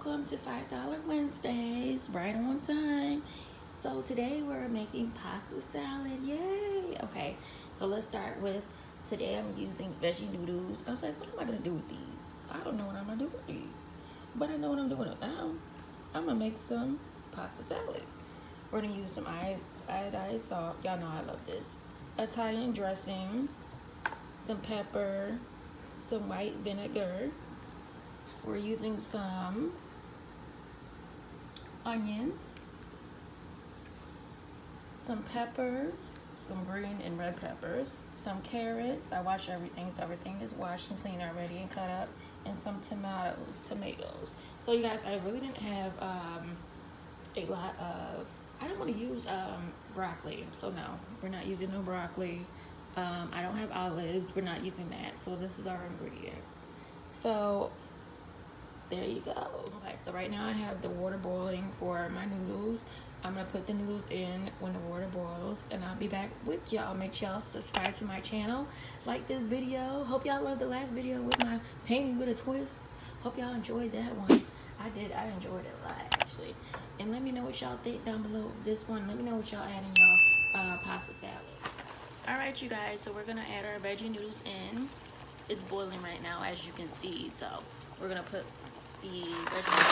welcome to $5 Wednesdays, right on time. So today we're making pasta salad, yay! Okay, so let's start with, today I'm using veggie noodles. I was like, what am I gonna do with these? I don't know what I'm gonna do with these, but I know what I'm doing with now. I'm gonna make some pasta salad. We're gonna use some iodized salt, y'all know I love this, Italian dressing, some pepper, some white vinegar. We're using some onions, some peppers, some green and red peppers, some carrots. I wash everything, so everything is washed and clean already and cut up, and some tomatoes. So you guys, I really didn't have a lot of, I don't want to use broccoli, so no, we're not using no broccoli. I don't have olives, we're not using that. So this is our ingredients. So there you go. Okay, so right now I have the water boiling for my noodles. I'm gonna put the noodles in when the water boils, and I'll be back with y'all. Make sure y'all subscribe to my channel, like this video. Hope y'all loved the last video with my painting with a twist. Hope y'all enjoyed that one. I enjoyed it a lot actually. And let me know what y'all think down below this one. Let me know what y'all add in y'all pasta salad. All right, you guys, so we're gonna add our veggie noodles in. It's boiling right now, as you can see. So we're gonna put the veggie noodles.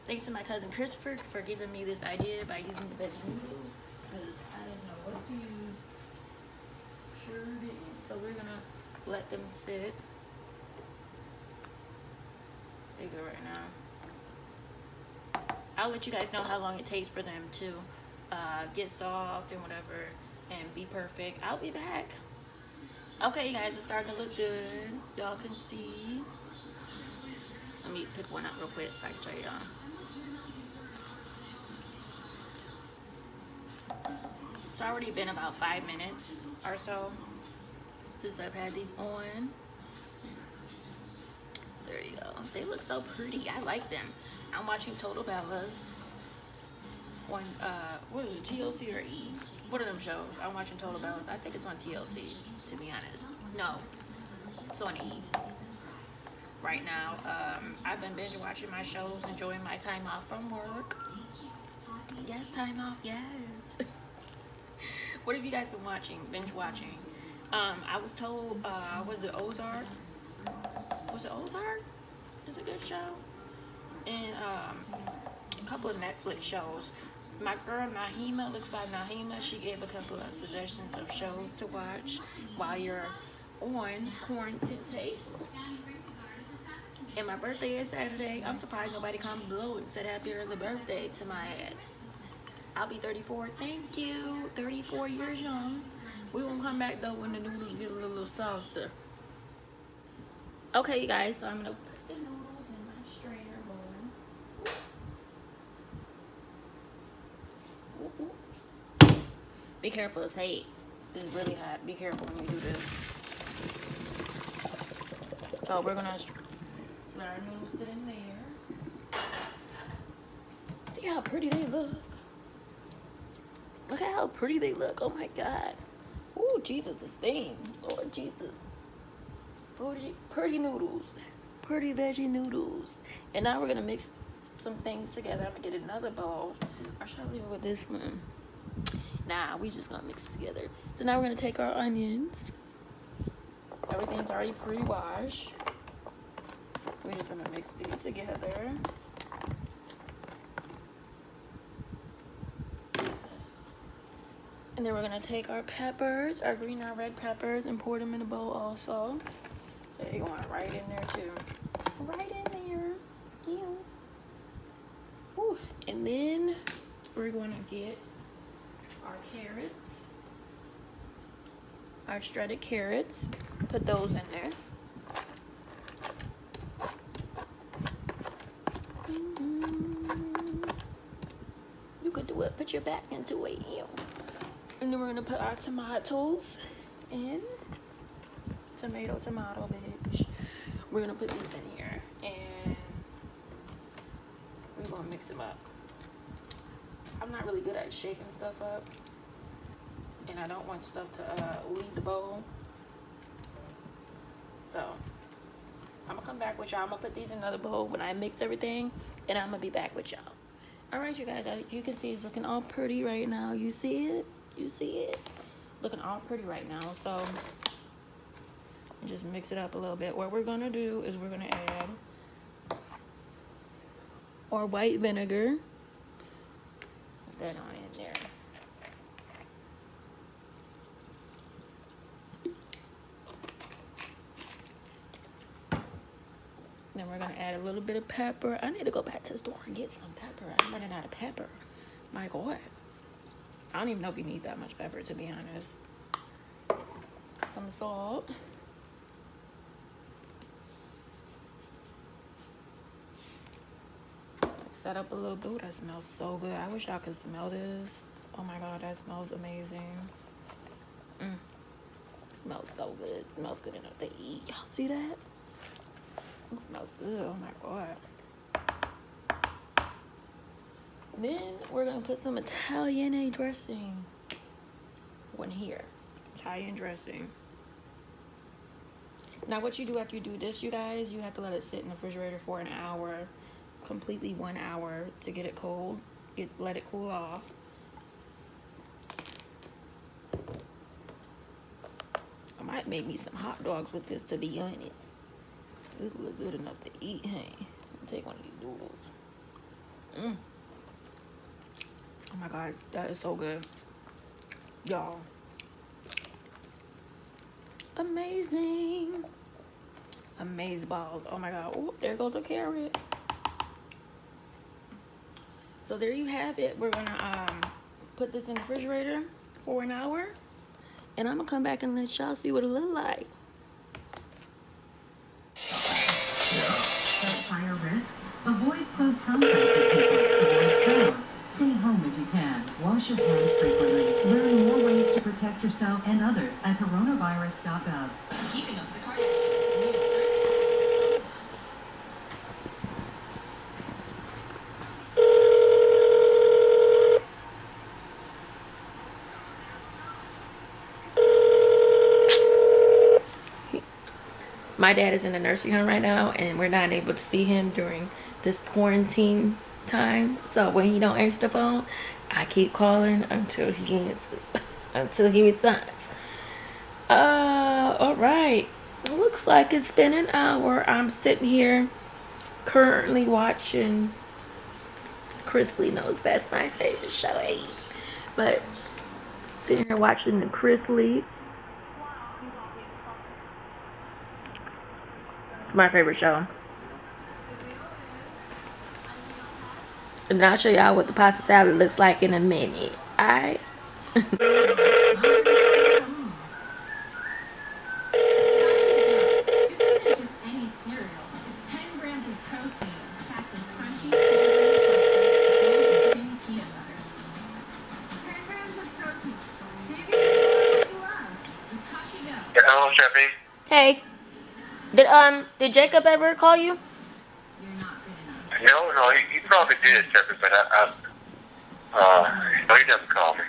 Thanks to my cousin Christopher for giving me this idea by using the veggie noodles, because I didn't know what to use. Sure didn't. So we're gonna let them sit. They go right now. I'll let you guys know how long it takes for them to get soft and whatever and be perfect. I'll be back. Okay, you guys, it's starting to look good. Y'all can see. Let me pick one out real quick so I can show y'all. It's already been about 5 minutes or so since I've had these on. There you go. They look so pretty. I like them. I'm watching Total Bellas on what is it, TLC or E? One of them shows. I'm watching Total Bellas. I think it's on TLC, to be honest. No, it's on E right now. I've been binge watching my shows, enjoying my time off from work. Yes, time off, yes. What have you guys been watching, binge watching? I was told, was it Ozark? Was it Ozark? It's a good show. And a couple of Netflix shows. My girl Nahima, looks like Nahima, she gave a couple of suggestions of shows to watch while you're on quarantine tape. And my birthday is Saturday. I'm surprised nobody commented below and said happy early birthday to my ass. I'll be 34. Thank you. 34 years young. We won't come back though when the noodles get a little softer. Okay, you guys, so I'm gonna put the noodles in my strainer bowl. Be careful, it's hot. It's really hot. Be careful when you do this. So we're gonna let our noodles sit in there. See how pretty they look. Look at how pretty they look. Oh my God. Ooh, Jesus is steam. Lord Jesus. Pretty noodles. Pretty veggie noodles. And now we're gonna mix some things together. I'm gonna get another bowl. Or should I leave it with this one? Nah, we just gonna mix it together. So now we're gonna take our onions. Everything's already pre-washed. We're just gonna mix these together. And then we're gonna take our peppers, our green and our red peppers, and pour them in a bowl also. They're going right in there too. Right in there. Ew. Ooh. And then we're gonna get our carrots, our shredded carrots. Put those in there. You could do it. Put your back into it. Ew. And then we're gonna put our tomatoes in. Tomato, bitch. We're gonna put these in here, and we're gonna mix them up. I'm not really good at shaking stuff up, and I don't want stuff to leave the bowl. So I'm gonna come back with y'all. I'm gonna put these in another bowl when I mix everything, and I'm gonna be back with y'all. All right, you guys, you can see it's looking all pretty right now. You see it? You see it? Looking all pretty right now. So just mix it up a little bit. What we're gonna do is we're gonna add our white vinegar. Put that on in there. Then we're gonna add a little bit of pepper. I need to go back to the store and get some pepper. I'm running out of pepper. My God. I don't even know if you need that much pepper, to be honest. Some salt. Set up a little bit. That smells so good. I wish y'all could smell this. Oh my God, that smells amazing. Smells so good. Smells good enough to eat. Y'all see that? It smells good. Oh my God. Then we're gonna put some Italian dressing. One here. Italian dressing. Now what you do after you do this, you guys, you have to let it sit in the refrigerator for an hour. Completely 1 hour to get it cold. Let it cool off. I might make me some hot dogs with this, to be honest. This looks good enough to eat, hey. I'll take one of these noodles. Oh my God, that is so good. Y'all. Amazing. Amaze balls. Oh my God. Oh, there goes the carrot. So there you have it. We're gonna put this in the refrigerator for an hour. And I'm gonna come back and let y'all see what it look like. At higher risk, avoid close contact with people, avoid crowds, stay home if you can, wash your hands frequently, learn more ways to protect yourself and others at coronavirus.gov. Keeping up with the Kardashians, new Thursday. My dad is in a nursing home right now, and we're not able to see him during this quarantine time. So when he don't answer the phone, I keep calling until he answers, until he responds. All right. It looks like it's been an hour. I'm sitting here currently watching Chrisley Knows Best, my favorite show. But sitting here watching the Chrisleys. My favorite show. And I'll show y'all what the pasta salad looks like in a minute. Alright. This isn't just any cereal. It's 10 grams of protein, packed in crunchy, flavored clusters, and creamy peanut butter. 10 grams of protein. So you can get what you love. It's Kashi Go. Yeah, hello, Jeffy. Hey. Did Jacob ever call you? You're not good enough. No, he probably did, Jeffy, but no, he doesn't call me.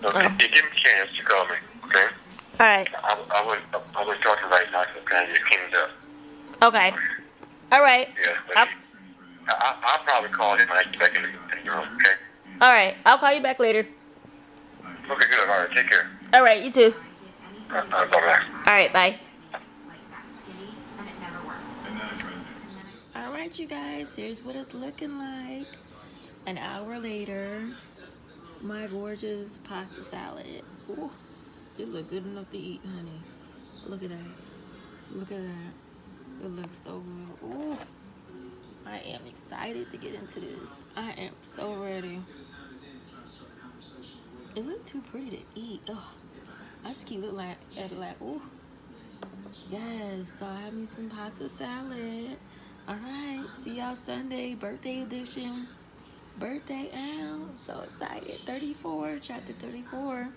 So you give him a chance to call me, okay? Alright. I was talking right now, okay? You cleaned up. Okay. Alright. Yeah, but I'll probably call him when I get back in the room, okay? Alright. I'll call you back later. Okay, good. All right, take care. Alright, you too. Bye-bye. Alright, bye. Like that skinny, and it never works. Alright, you guys, here's what it's looking like. An hour later, my gorgeous pasta salad. Ooh, it look good enough to eat, honey. Look at that. Look at that. It looks so good. Ooh, I am excited to get into this. I am so ready. It looks too pretty to eat. Ugh. I just keep looking at it like, ooh. Yes, so I have me some pasta salad. Alright, see y'all Sunday, birthday edition. Birthday out. So excited. 34, chapter 34.